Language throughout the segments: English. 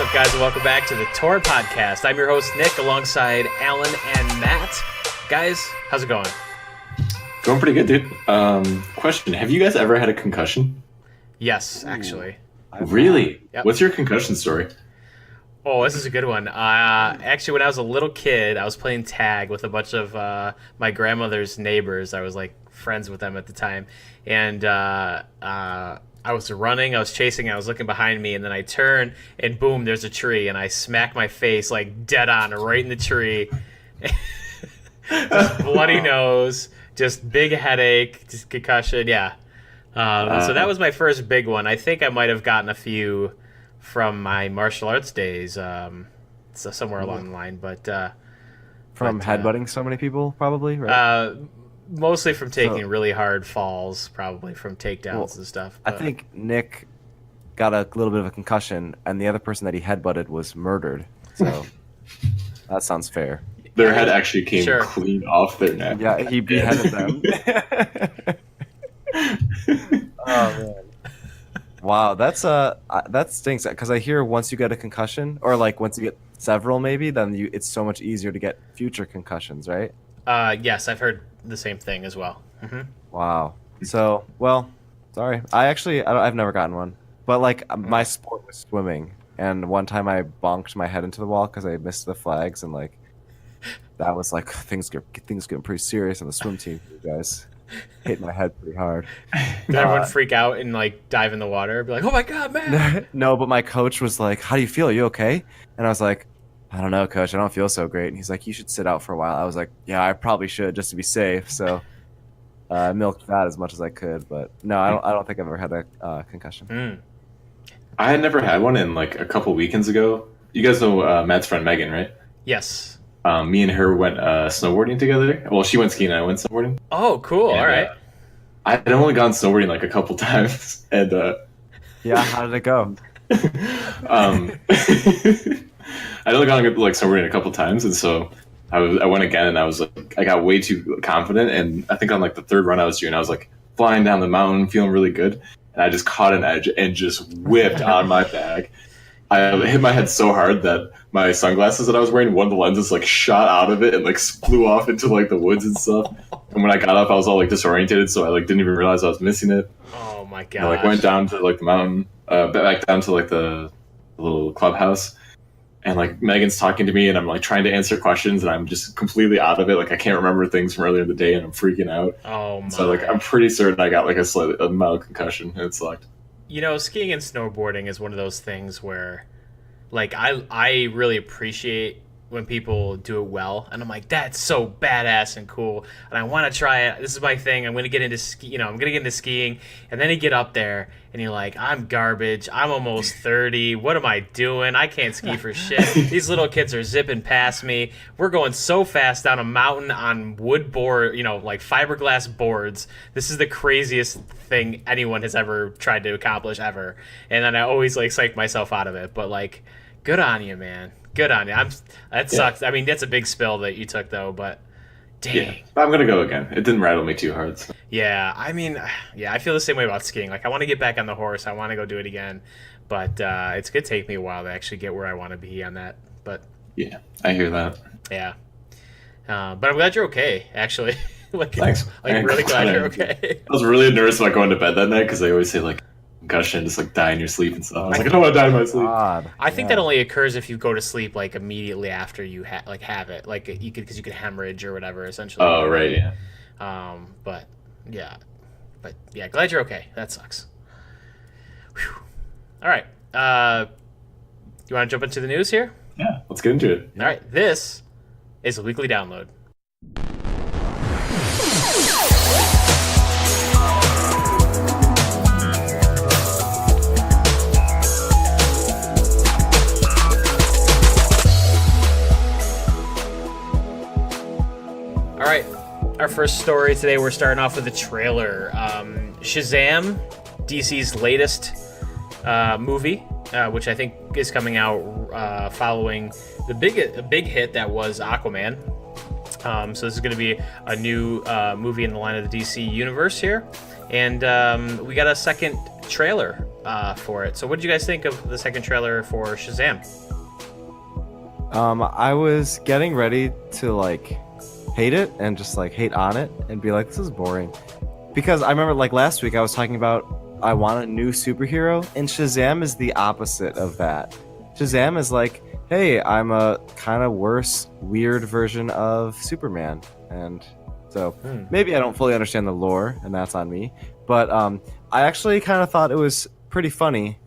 up, guys, and welcome back to the Tor Podcast. I'm your host, Nick, alongside Alan and Matt. Guys, how's it going? Going pretty good, dude. Question, have you guys ever had a concussion? Yes, actually. Really? Yep. What's your concussion story? Oh, this is a good one. Actually, when I was a little kid, I was playing tag with a bunch of my grandmother's neighbors. I was, like, friends with them at the time. And I was running, I was chasing, I was looking behind me, and then I turn, and boom, there's a tree, and I smack my face, like, dead on, right in the tree. Just bloody nose, just big headache, just concussion, yeah. So that was my first big one. I think I might have gotten a few from my martial arts days, so somewhere along the line, but... From headbutting so many people, probably, right? Mostly from taking really hard falls, probably from takedowns and stuff. But I think Nick got a little bit of a concussion, and the other person that he headbutted was murdered. So that sounds fair. Their head actually came clean off their neck. Yeah, he beheaded them. Oh man! Wow, that stinks. Because I hear once you get a concussion, or like once you get several, maybe then it's so much easier to get future concussions, right? Yes, I've heard the same thing as well. Mm-hmm. Wow. So, well, sorry. I've never gotten one. But, like, my sport was swimming. And one time I bonked my head into the wall because I missed the flags. And, like, that was, like, things getting pretty serious on the swim team. You guys hit my head pretty hard. Did everyone freak out and, like, dive in the water? Be like, oh, my God, man. No, but my coach was like, how do you feel? Are you okay? And I was like, I don't know, coach. I don't feel so great. And he's like, you should sit out for a while. I was like, yeah, I probably should just to be safe. So I milked that as much as I could. But no, I don't think I've ever had a concussion. I had never had one, and like a couple weekends ago, you guys know Matt's friend Megan, right? Yes. Me and her went snowboarding together. Well, she went skiing and I went snowboarding. Oh, cool. And, all right. I had only gone snowboarding like a couple times. And yeah, how did it go? I'd only gone like snowboarding a couple times, and so I went again, and I was like, I got way too confident, and I think on like the third run I was doing, I was like flying down the mountain, feeling really good, and I just caught an edge and just whipped on my back. I hit my head so hard that my sunglasses that I was wearing, one of the lenses like shot out of it and like flew off into like the woods and stuff. And when I got up, I was all like disoriented, so I like didn't even realize I was missing it. Oh my god! I like went down to like the mountain, back down to like the little clubhouse. And like Megan's talking to me, and I'm like trying to answer questions, and I'm just completely out of it. Like I can't remember things from earlier in the day, and I'm freaking out. Oh my! So like I'm pretty certain I got like a mild concussion, and it sucked. You know, skiing and snowboarding is one of those things where, like, I really appreciate when people do it well, and I'm like, that's so badass and cool, and I want to try it. This is my thing. I'm gonna get into skiing, and then you get up there, and you're like, I'm garbage. I'm almost 30. What am I doing? I can't ski for shit. These little kids are zipping past me. We're going so fast down a mountain on wood board, like fiberglass boards. This is the craziest thing anyone has ever tried to accomplish ever, and then I always like psych myself out of it. But like, good on you, man. Good on you. That sucks. I mean, that's a big spill that you took, though, but dang. Yeah, I'm going to go again. It didn't rattle me too hard. So. Yeah, I mean, I feel the same way about skiing. Like, I want to get back on the horse. I want to go do it again. But it's going to take me a while to actually get where I want to be on that. But yeah, I hear that. Yeah. But I'm glad you're okay, actually. Thanks. I'm really glad you're okay. I was really nervous about going to bed that night because they always say, like, concussion, just like die in your sleep and stuff. I was like, I don't want to die in my sleep. I think that only occurs if you go to sleep like immediately after you have it, like you could hemorrhage or whatever essentially. Oh right, yeah. But yeah, glad you're okay. That sucks. Whew. All right, you want to jump into the news here? Yeah, let's get into it. All right, this is a weekly download. All right, our first story today, we're starting off with a trailer. Shazam, DC's latest movie, which I think is coming out following the big hit that was Aquaman. So this is going to be a new movie in the line of the DC universe here. And we got a second trailer for it. So what did you guys think of the second trailer for Shazam? I was getting ready to like hate it and just like hate on it and be like, this is boring. Because I remember like last week I was talking about I want a new superhero, and Shazam is the opposite of that. Shazam is like, hey, I'm a kind of worse, weird version of Superman. And so maybe I don't fully understand the lore, and that's on me. But I actually kind of thought it was pretty funny,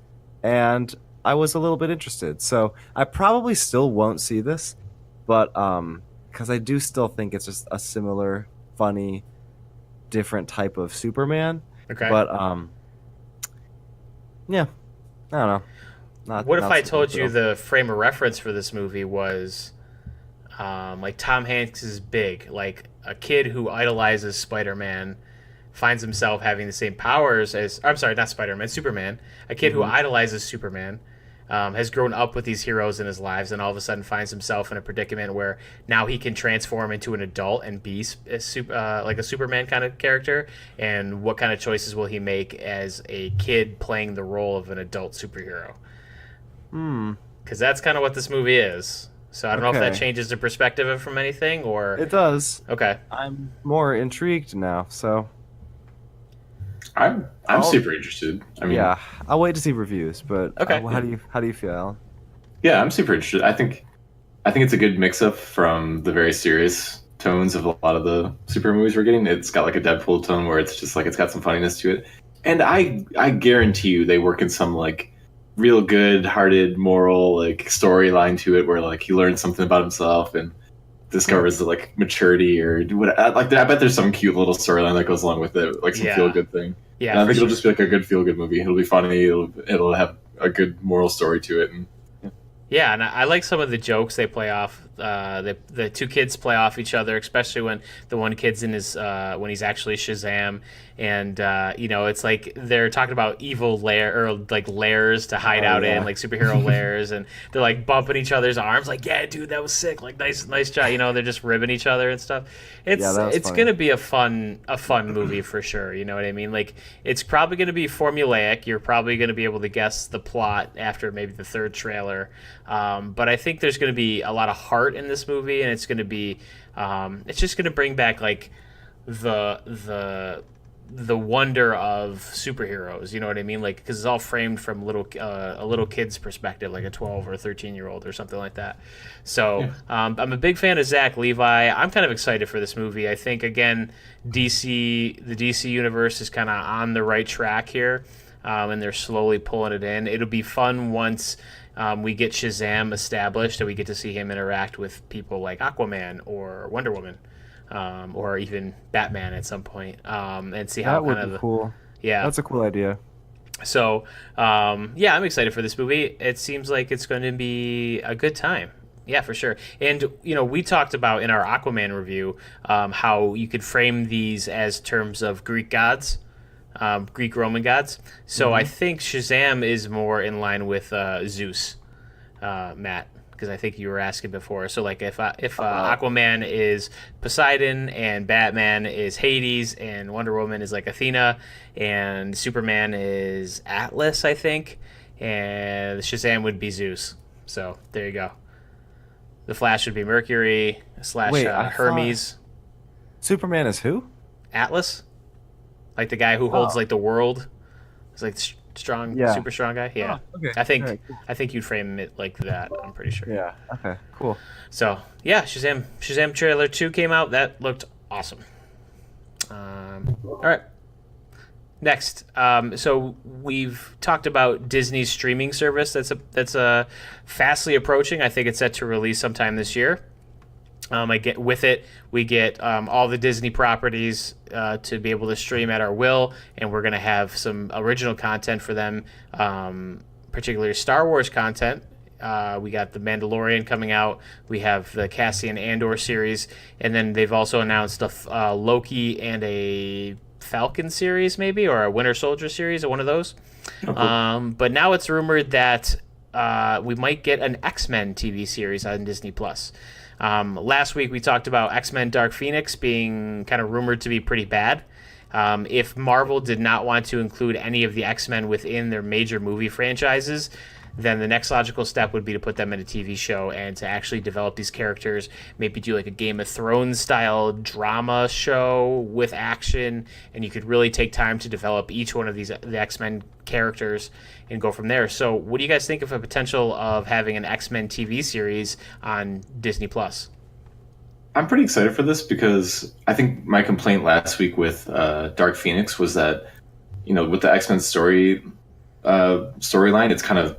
and I was a little bit interested. So I probably still won't see this, but because I do still think it's just a similar, funny, different type of Superman. Okay. But yeah, I don't know. What if I told you the frame of reference for this movie was like Tom Hanks is big, like a kid who idolizes Spider-Man finds himself having the same powers as, I'm sorry, not Spider-Man, Superman. A kid who idolizes Superman has grown up with these heroes in his lives, and all of a sudden finds himself in a predicament where now he can transform into an adult and be like a Superman kind of character. And what kind of choices will he make as a kid playing the role of an adult superhero? Because that's kind of what this movie is. So I don't know if that changes the perspective from anything, or it does. Okay. I'm more intrigued now, so I'm super interested. I mean, yeah, I'll wait to see reviews. But Okay. How do you feel, Alan? yeah, I'm super interested. I think it's a good mix-up from the very serious tones of a lot of the super movies we're getting. It's got like a Deadpool tone where it's just like it's got some funniness to it, and I guarantee you they work in some like real good-hearted moral like storyline to it where like he learns something about himself and discovers the like maturity or what. Like I bet there's some cute little storyline that goes along with it, like some feel-good thing. Yeah, and I think it'll just be like a good feel-good movie. It'll be funny. It'll have a good moral story to it. And yeah, and I like some of the jokes they play off. The two kids play off each other, especially when the one kid's in his when he's actually Shazam, and it's like they're talking about evil lairs to hide out in, like superhero lairs, and they're like bumping each other's arms, like, yeah, dude, that was sick, like nice job. They're just ribbing each other and stuff. It's gonna be a fun movie for sure. You know what I mean? Like it's probably gonna be formulaic. You're probably gonna be able to guess the plot after maybe the third trailer. But I think there's going to be a lot of heart in this movie, and it's going to be, it's just going to bring back like the wonder of superheroes. You know what I mean? Like because it's all framed from a little kid's perspective, like a 12 or 13-year-old or something like that. So I'm a big fan of Zach Levi. I'm kind of excited for this movie. I think again, the DC universe is kind of on the right track here, and they're slowly pulling it in. It'll be fun once. We get Shazam established, and we get to see him interact with people like Aquaman or Wonder Woman, or even Batman at some point, and see how that would be cool. Yeah, that's a cool idea. So, I'm excited for this movie. It seems like it's going to be a good time. Yeah, for sure. And we talked about in our Aquaman review how you could frame these as terms of Greek gods. Greek Roman gods. So I think Shazam is more in line with Zeus, Matt, because I think you were asking before. So like if Aquaman is Poseidon and Batman is Hades and Wonder Woman is like Athena and Superman is Atlas, I think, and Shazam would be Zeus. So there you go. The Flash would be Mercury / Hermes. Superman is who? Atlas. Like the guy who holds like the world, it's like strong, super strong guy. Yeah, okay. I think you'd frame it like that. I'm pretty sure. Yeah. Okay. Cool. So yeah, Shazam trailer 2 came out. That looked awesome. All right. Next, so we've talked about Disney's streaming service. That's fastly approaching. I think it's set to release sometime this year. We get all the Disney properties to be able to stream at our will, and we're going to have some original content for them, particularly Star Wars content. We got The Mandalorian coming out. We have the Cassian Andor series, and then they've also announced a Loki and a Falcon series, maybe, or a Winter Soldier series, or one of those. Okay. But now it's rumored that we might get an Xmen TV series on Disney Plus. Last week we talked about Xmen Dark Phoenix being kind of rumored to be pretty bad. If Marvel did not want to include any of the X-Men within their major movie franchises, then the next logical step would be to put them in a TV show and to actually develop these characters, maybe do like a Game of Thrones style drama show with action, and you could really take time to develop each one of the X-Men characters and go from there. So what do you guys think of a potential of having an X-Men TV series on Disney Plus? I'm pretty excited for this because I think my complaint last week with Dark Phoenix was that, with the X-Men storyline, it's kind of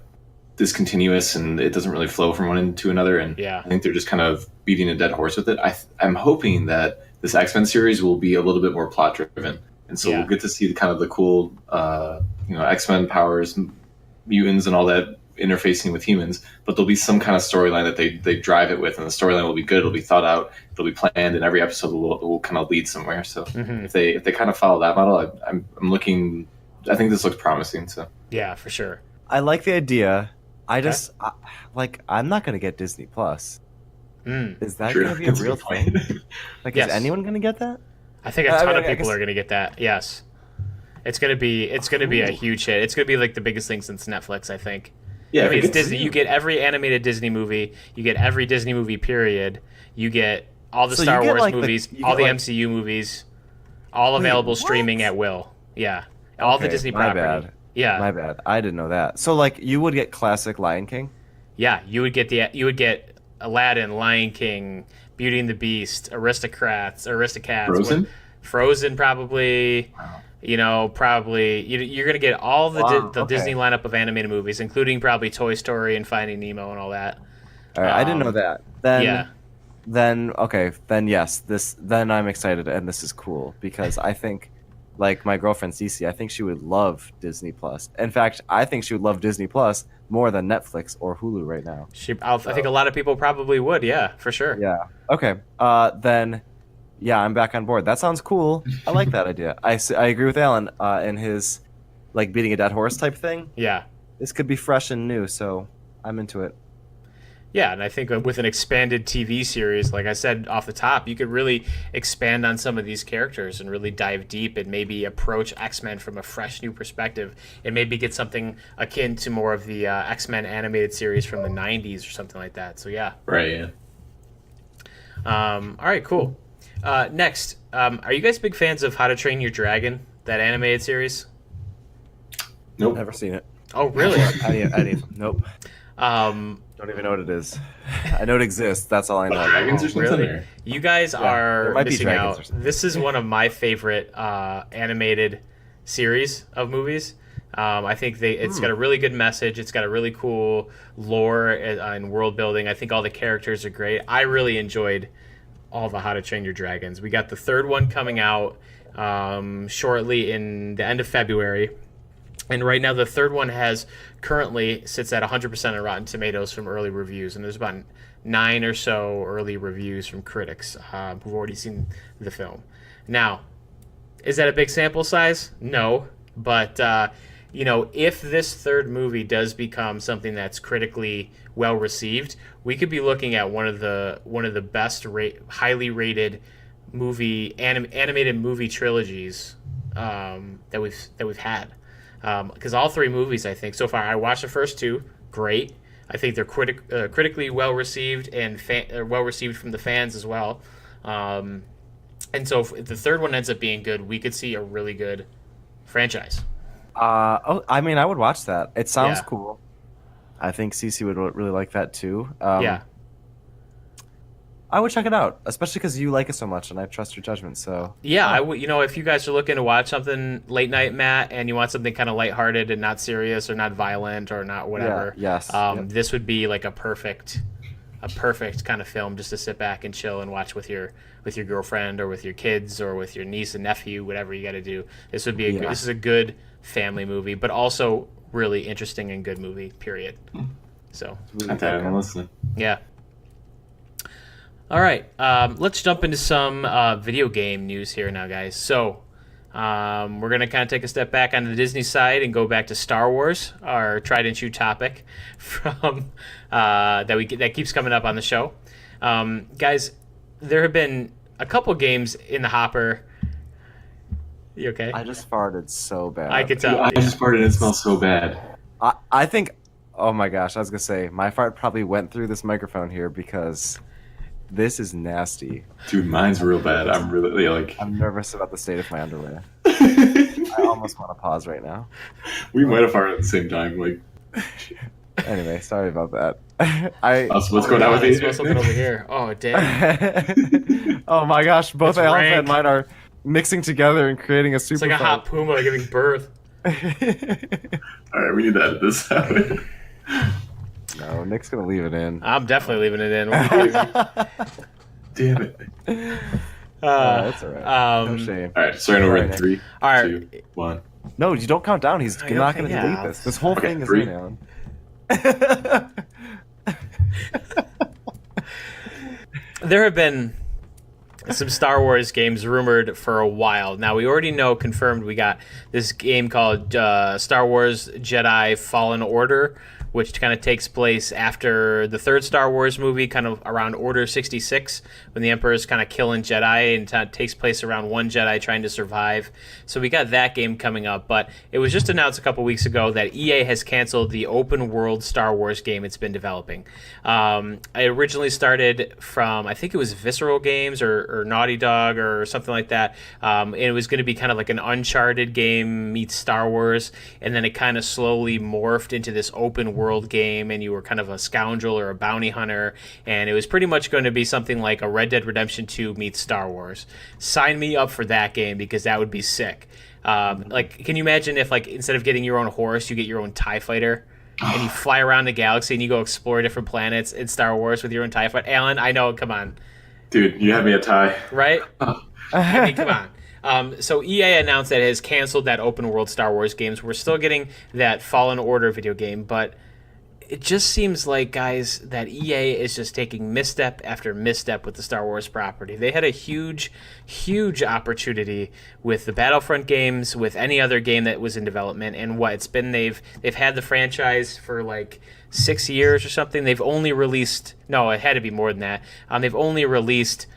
discontinuous and it doesn't really flow from one end to another. And Yeah. I think they're just kind of beating a dead horse with it. I'm hoping that this X-Men series will be a little bit more plot driven. And so we'll get to see the cool, X-Men powers, mutants and all that interfacing with humans, but there'll be some kind of storyline that they drive it with, and the storyline will be good. It'll be thought out. It'll be planned, and every episode will kind of lead somewhere. So if they kind of follow that model, I'm looking. I think this looks promising. So yeah, for sure. I like the idea. I'm not going to get Disney Plus. Is that going to be a real thing? Yes. Is anyone going to get that? I think a ton of people are going to get that. Yes, it's going to be a huge hit. It's going to be like the biggest thing since Netflix, I think. Yeah, I mean, it's Disney. You get every animated Disney movie. You get every Disney movie. Period. You get all the Star Wars movies, all the MCU movies, all available streaming at will. Yeah, all the Disney property. My bad. Yeah, my bad. I didn't know that. So you would get classic Lion King. Yeah, you would get Aladdin, Lion King, Beauty and the Beast, Aristocats, Frozen probably. Wow. Probably you're gonna get all the Disney lineup of animated movies, including probably Toy Story and Finding Nemo and all that. All right, I didn't know that. Then yes, then I'm excited and this is cool because I think, like my girlfriend Cece, I think she would love Disney Plus. In fact, I think she would love Disney Plus more than Netflix or Hulu right now. I think a lot of people probably would. Yeah, for sure. Yeah. Okay. Then. Yeah, I'm back on board. That sounds cool. I like that idea. I agree with Alan in his beating a dead horse type thing. Yeah. This could be fresh and new, so I'm into it. Yeah, and I think with an expanded TV series, like I said off the top, you could really expand on some of these characters and really dive deep and maybe approach X-Men from a fresh new perspective and maybe get something akin to more of the X-Men animated series from the 90s or something like that. So, yeah. Right, yeah. All right, cool. Next, are you guys big fans of How to Train Your Dragon, that animated series? Nope. Never seen it. Oh, really? Nope. Don't even know what it is. I know it exists. That's all I know. Dragons or something? Really? Or? You guys are might be missing dragons out. or something. This is one of my favorite animated series of movies. I think it's got a really good message. It's got a really cool lore and world building. I think all the characters are great. I really enjoyed all the How to Train Your Dragons. We got the third one coming out shortly in the end of February. And right now, the third one currently sits at 100% on Rotten Tomatoes from early reviews. And there's about 9 or so early reviews from critics who've already seen the film. Now, is that a big sample size? No. But, if this third movie does become something that's critically well received, we could be looking at one of the best highly rated animated movie trilogies that we've had. Because all three movies, I think, so far, I watched the first two, great. I think they're critically well received and well received from the fans as well. And so if the third one ends up being good, we could see a really good franchise. I mean, I would watch that. It sounds Yeah. cool. I think Cece would really like that too. Yeah. I would check it out, especially because you like it so much, and I trust your judgment. So Yeah, I would. If you guys are looking to watch something late night, Matt, and you want something kind of lighthearted and not serious or not violent or not whatever, yes, this would be like a perfect kind of film just to sit back and chill and watch with your girlfriend or with your kids or with your niece and nephew, whatever you got to do. This would be this is a good family movie, but also really interesting and good movie. Period. So I'm listening. yeah. All right, let's jump into some video game news here now, guys. So we're going to kind of take a step back on the Disney side and go back to Star Wars, our tried and true topic from that keeps coming up on the show. Guys, there have been a couple games in the hopper You okay? I just farted so bad. I could Dude, tell. I just farted and it smells so bad. I think. Oh my gosh! I was gonna say my fart probably went through this microphone here because this is nasty. Dude, mine's real bad. I'm really like. I'm nervous about the state of my underwear. We I almost want to pause right now. might have farted at the same time. Like, Anyway, sorry about that. what's going on with I you? smell something over here. Oh damn! Oh my gosh! Both It's Alan rank. and mine are mixing together and creating a super. It's like a hot puma giving birth. All right, we need to edit this out. No, Nick's gonna leave it in. I'm definitely leaving it in. What are you doing? Damn it. That's alright. No shame. All right, starting over in Alright. 3, All right. 2, 1. No, you don't count down. He's Okay, not gonna yeah. delete this. This whole Okay, thing is 3. in, Alan. There have been some Star Wars games rumored for a while. Now, we already know, confirmed, we got this game called Star Wars Jedi Fallen Order, which kind of takes place after the third Star Wars movie, kind of around Order 66, when the Emperor is kind of killing Jedi, and it takes place around one Jedi trying to survive. So we got that game coming up, but it was just announced a couple weeks ago that EA has canceled the open world Star Wars game it's been developing. It originally started from, I think it was Visceral Games or Naughty Dog or something like that. And it was going to be kind of like an Uncharted game meets Star Wars, and then it kind of slowly morphed into this open world game, and you were kind of a scoundrel or a bounty hunter, and it was pretty much going to be something like a Red Dead Redemption 2 meets Star Wars. Sign me up for that game, because that would be sick. Like, can you imagine if, like, instead of getting your own horse, you get your own TIE fighter, and you fly around the galaxy and you go explore different planets in Star Wars with your own TIE fighter? Alan, I know, come on. Dude, you had me a tie. Right? I mean, come on. So EA announced that it has canceled that open world Star Wars games. We're still getting that Fallen Order video game, but it just seems like, guys, that EA is just taking misstep after misstep with the Star Wars property. They had a huge, huge opportunity with the Battlefront games, with any other game that was in development, and what it's been, they've had the franchise for like 6 years or something. They've only released, no, it had to be more than that. They've only released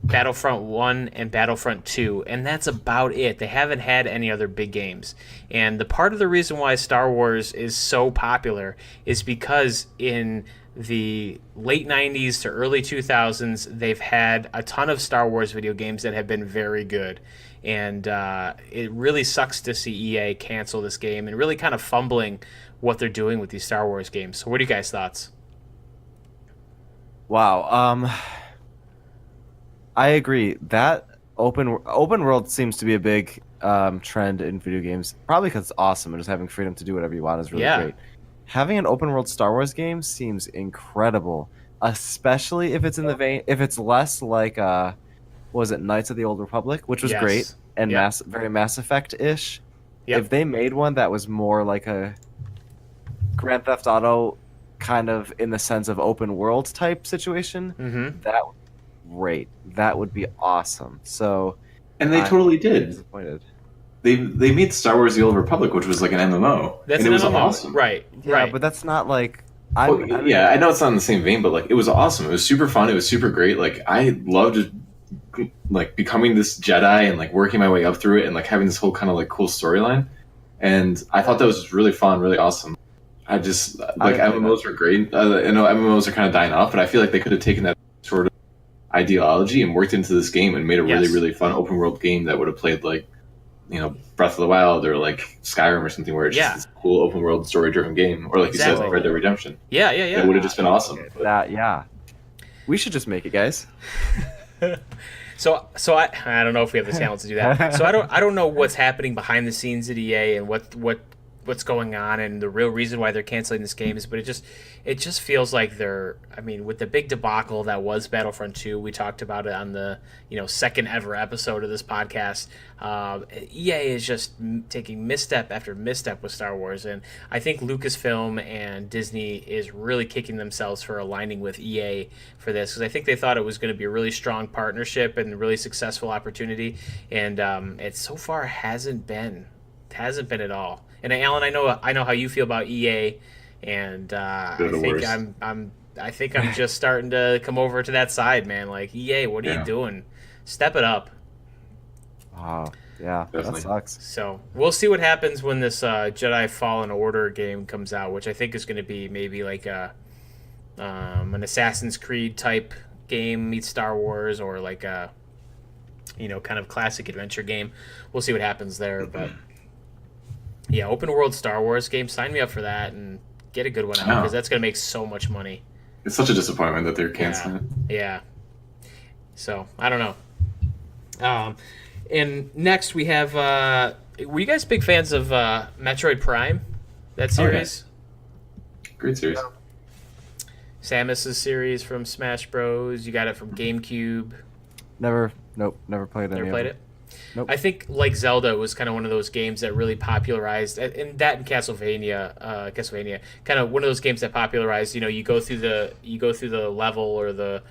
Battlefront 1 and Battlefront 2, and that's about it. They haven't had any other big games. And the part of the reason why Star Wars is so popular is because in the late 90s to early 2000s, they've had a ton of Star Wars video games that have been very good. And it really sucks to see EA cancel this game and really kind of fumbling what they're doing with these Star Wars games. So what are you guys' thoughts? Wow. I agree. That open world seems to be a big trend in video games. Probably because it's awesome, and just having freedom to do whatever you want is really great. Having an open world Star Wars game seems incredible, especially if it's in the vein. If it's less like, was it Knights of the Old Republic, which was great and very Mass Effect-ish. If they made one that was more like a Grand Theft Auto, kind of in the sense of open world type situation, that would be great. That would be awesome. So, and they totally did. Disappointed. They made Star Wars: The Old Republic, which was like an MMO. That's and an it was MMO. awesome. Right. Yeah, but that's not like. I know it's not in the same vein, but like it was awesome. It was super fun. It was super great. Like I loved like becoming this Jedi and like working my way up through it and like having this whole kind of like cool storyline. And I thought that was really fun, really awesome. I just like MMOs were great. I know MMOs are kind of dying off, but I feel like they could have taken that sort of ideology and worked into this game and made a really, really fun open world game that would have played like, you know, Breath of the Wild or like Skyrim or something, where it's just this cool open world story driven game, or like you said, like Red Dead Redemption. Yeah. It would have just been awesome. We should just make it, guys. So I don't know if we have the talent to do that. So I don't know what's happening behind the scenes at EA and what's going on and the real reason why they're canceling this game is, but it just feels like they're, I mean, with the big debacle that was Battlefront 2, we talked about it on the, second ever episode of this podcast. EA is just taking misstep after misstep with Star Wars, and I think Lucasfilm and Disney is really kicking themselves for aligning with EA for this, because I think they thought it was going to be a really strong partnership and a really successful opportunity, and it so far hasn't been at all. And Alan, I know how you feel about EA, and I think I'm just starting to come over to that side, man. Like, EA, what are you doing? Step it up. Wow. Yeah, that Definitely. sucks. So we'll see what happens when this Jedi Fallen Order game comes out, which I think is going to be maybe like an Assassin's Creed type game meets Star Wars, or like a kind of classic adventure game. We'll see what happens there, but yeah, open world Star Wars game. Sign me up for that and get a good one out Yeah. because that's going to make so much money. It's such a disappointment that they're canceling it. Yeah. So I don't know. And next we have. Were you guys big fans of Metroid Prime? That series. Great series. Samus's series from Smash Bros. You got it from GameCube. Never played any. Never played it. Nope. I think like Zelda it was kind of one of those games that really popularized, and that and Castlevania, kind of one of those games that popularized. You go through the level or the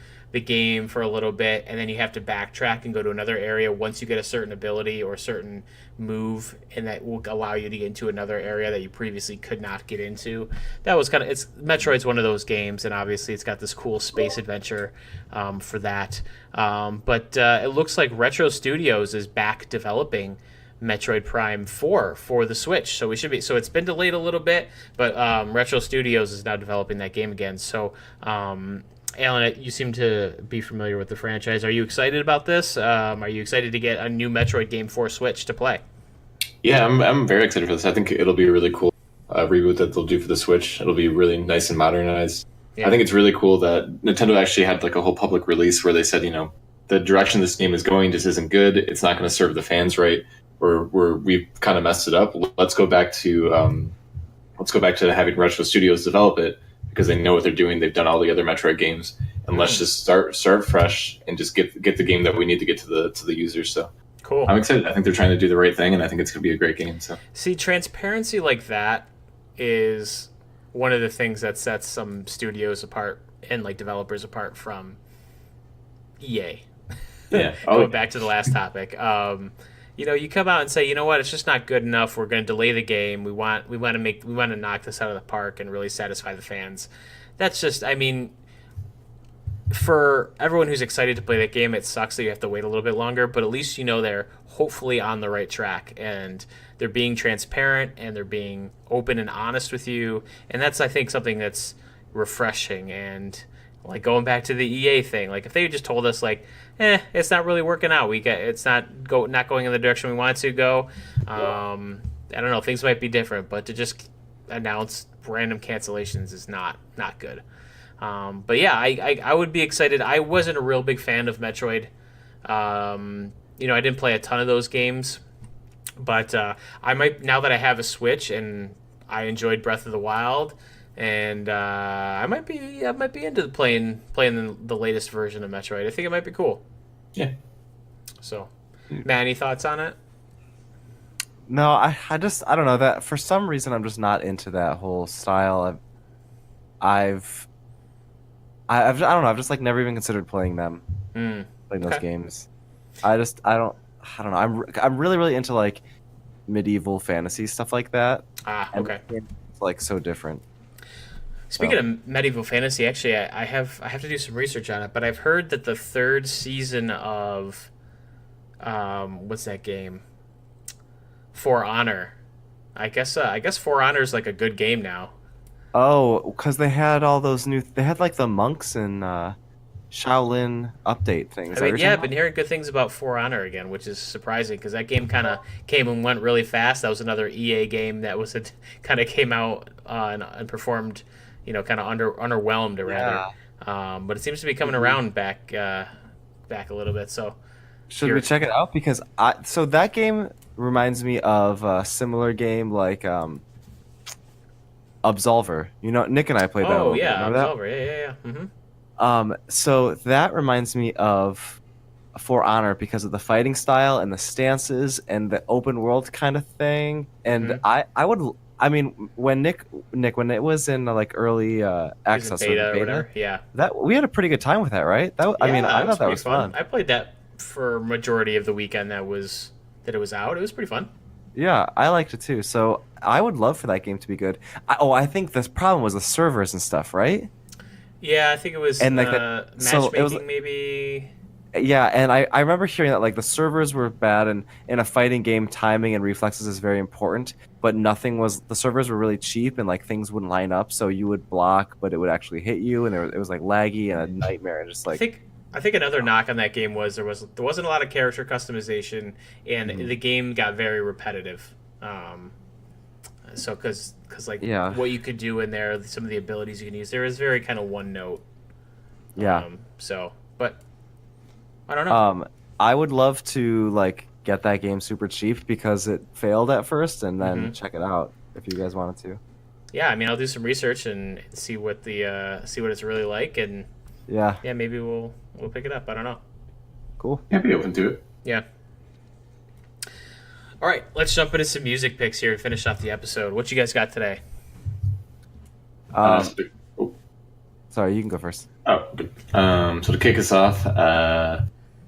game for a little bit, and then you have to backtrack and go to another area once you get a certain ability or a certain move, and that will allow you to get into another area that you previously could not get into. That was Metroid's one of those games, and obviously it's got this cool space adventure for that. But it looks like Retro Studios is back developing Metroid Prime 4 for the Switch. So it's been delayed a little bit, but Retro Studios is now developing that game again. So Alan, you seem to be familiar with the franchise. Are you excited about this? Are you excited to get a new Metroid game for Switch to play? Yeah, I'm very excited for this. I think it'll be a really cool reboot that they'll do for the Switch. It'll be really nice and modernized. Yeah. I think it's really cool that Nintendo actually had like a whole public release where they said, the direction this game is going just isn't good. It's not going to serve the fans right. We've kind of messed it up. Let's go back to having Retro Studios develop it because they know what they're doing. They've done all the other Metroid games, and let's just start fresh and just get the game that we need to get to the users. So Cool. I'm excited. I think they're trying to do the right thing, and I think it's going to be a great game. So See, transparency like that is one of the things that sets some studios apart and like developers apart from EA. yeah, Going back to the last topic, you come out and say, you know what, it's just not good enough. We're going to delay the game. We want to knock this out of the park and really satisfy the fans. That's just, for everyone who's excited to play that game, it sucks that you have to wait a little bit longer, but at least they're hopefully on the right track and they're being transparent and they're being open and honest with you. And that's, I think, something that's refreshing. And like going back to the EA thing, like if they just told us like, it's not really working out. It's not going in the direction we want it to go. I don't know. Things might be different, but to just announce random cancellations is not good. But yeah, I would be excited. I wasn't a real big fan of Metroid. I didn't play a ton of those games, but I might, now that I have a Switch and I enjoyed Breath of the Wild, and I might be into playing the latest version of Metroid. I think it might be cool. Yeah. So, Matt, any thoughts on it? No, I don't know that for some reason I'm just not into that whole style. I don't know. I've just like never even considered playing them, playing those games. I don't know. I'm really really into like medieval fantasy stuff like that. Okay. It's like so different. Speaking of medieval fantasy, actually, I have to do some research on it, but I've heard that the third season of what's that game? For Honor. I guess For Honor is like a good game now. Oh, because they had all those they had like the monks and Shaolin update things. I've been hearing good things about For Honor again, which is surprising because that game kind of came and went really fast. That was another EA game that kind of came out and performed, kind of underwhelmed rather. But it seems to be coming around back a little bit. So should we check it out? Because so that game reminds me of a similar game like Absolver. Nick and I played that. Oh yeah, Absolver. Yeah. Mm-hmm. So that reminds me of For Honor because of the fighting style and the stances and the open world kind of thing. And when when it was in like early access beta or or whatever, yeah, that we had a pretty good time with that, right? I thought that was fun. I played that for majority of the weekend that it was out. It was pretty fun. Yeah, I liked it too. So I would love for that game to be good. I think this problem was the servers and stuff, right? Yeah, I think it was and matchmaking maybe. Yeah, and I remember hearing that like the servers were bad, and in a fighting game, timing and reflexes is very important. But the servers were really cheap, and like things wouldn't line up, so you would block, but it would actually hit you, and it was like laggy and a nightmare, and just I like think I think another knock on that game was there wasn't a lot of character customization, and the game got very repetitive. So because like Yeah. what you could do in there, some of the abilities you can use, there is very kind of one note. yeah. So, but I don't know. I would love to like get that game super cheap because it failed at first, and then check it out if you guys wanted to. Yeah, I mean, I'll do some research and see what see what it's really like, and Yeah. yeah, maybe we'll pick it up. I don't know. Cool. Yeah, be open to it. Yeah. All right, let's jump into some music picks here to finish off the episode. What you guys got today? Oh, Sorry, you can go first. good. So to kick us off, I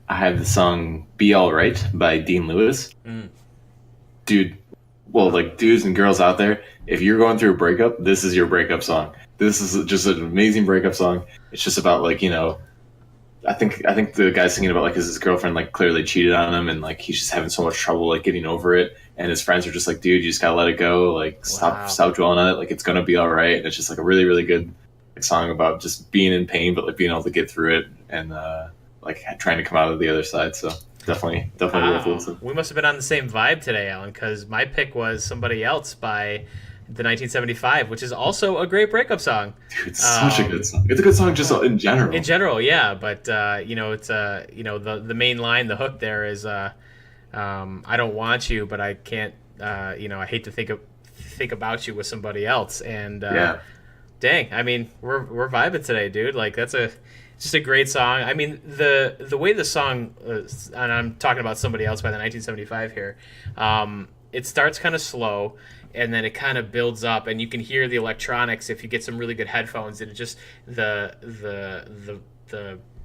have the song "Be All Right" by Dean Lewis. Dude, well, like dudes and girls out there, if you're going through a breakup, this is your breakup song. This is just an amazing breakup song. It's just about like, I think the guy's thinking about like his girlfriend like clearly cheated on him, and like he's just having so much trouble like getting over it, and his friends are just like, dude, you just gotta let it go, like stop dwelling on it, like it's gonna be all right. And it's just like a really really good song about just being in pain, but like being able to get through it and like trying to come out of the other side. So definitely worth listening. We must have been on the same vibe today, Alan, because my pick was "Somebody Else" by the 1975, which is also a great breakup song. Dude, it's such a good song. It's a good song just in general. In general, yeah, but it's the main line, the hook there is I don't want you, but I can't. I hate to think about you with somebody else, and dang, I mean, we're vibing today, dude. Like that's just a great song. I mean, the way the song, and I'm talking about "Somebody Else" by the 1975 here. It starts kind of slow, and then it kind of builds up, and you can hear the electronics if you get some really good headphones, and it just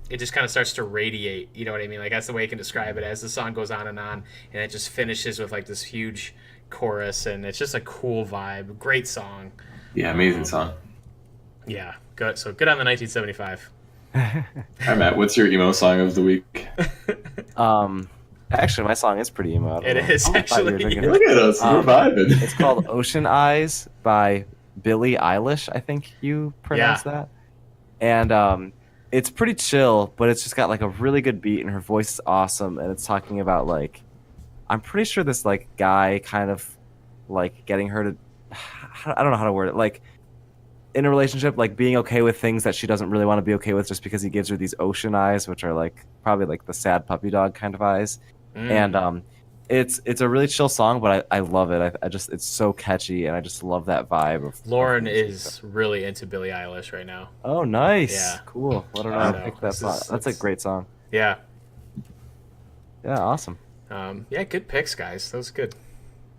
it just kind of starts to radiate. You know what I mean? Like that's the way I can describe it. As the song goes on, and it just finishes with like this huge chorus, and it's just a cool vibe. Great song. Yeah, amazing song. Yeah, good. So good on the 1975. All right, Matt, what's your emo song of the week? Actually, my song is pretty emo. It is actually. Look at us, we're vibing. It's called "Ocean Eyes" by Billie Eilish. I think you pronounce that. And it's pretty chill, but it's just got like a really good beat, and her voice is awesome. And it's talking about like, I'm pretty sure this like guy kind of like getting her to, I don't know how to word it, like in a relationship, like being okay with things that she doesn't really want to be okay with, just because he gives her these ocean eyes, which are like probably like the sad puppy dog kind of eyes. And it's a really chill song, but I love it. I just, it's so catchy, and I just love that vibe of Lauren is really into Billie Eilish right now. Oh, nice. Yeah. Cool. Let her know I picked that song. That's a great song. Yeah. Yeah, awesome. Yeah, good picks, guys. That was good.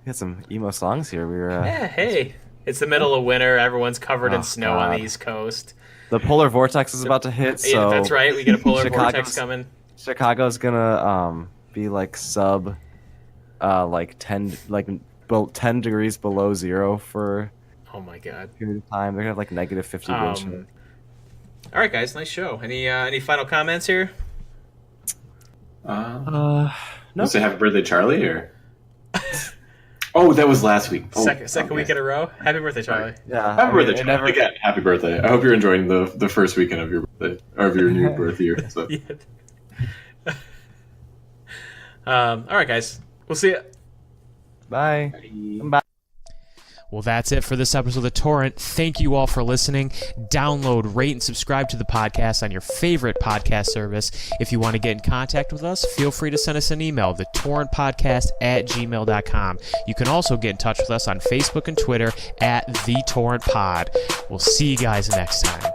We had some emo songs here. We were yeah, hey. It's the middle of winter. Everyone's covered in snow on the East Coast. The polar vortex is about to hit, so yeah, that's right. We get a polar vortex coming. Chicago's gonna be like sub like 10 degrees below zero for oh my god a period of time. They're gonna have like negative 50 wind chill. All right, guys, nice show. Any final comments here? No. Say happy birthday, Charlie, or oh, that was last week. Second week in a row. Happy birthday, Charlie. Yeah. Happy birthday, Charlie. Again, happy birthday. I hope you're enjoying the first weekend of your birthday, or of your new birth year. So. Yeah. All right, guys. We'll see you. Bye. Bye. Well, that's it for this episode of The Torrent. Thank you all for listening. Download, rate, and subscribe to the podcast on your favorite podcast service. If you want to get in contact with us, feel free to send us an email, thetorrentpodcast@gmail.com. You can also get in touch with us on Facebook and Twitter @TheTorrentPod. We'll see you guys next time.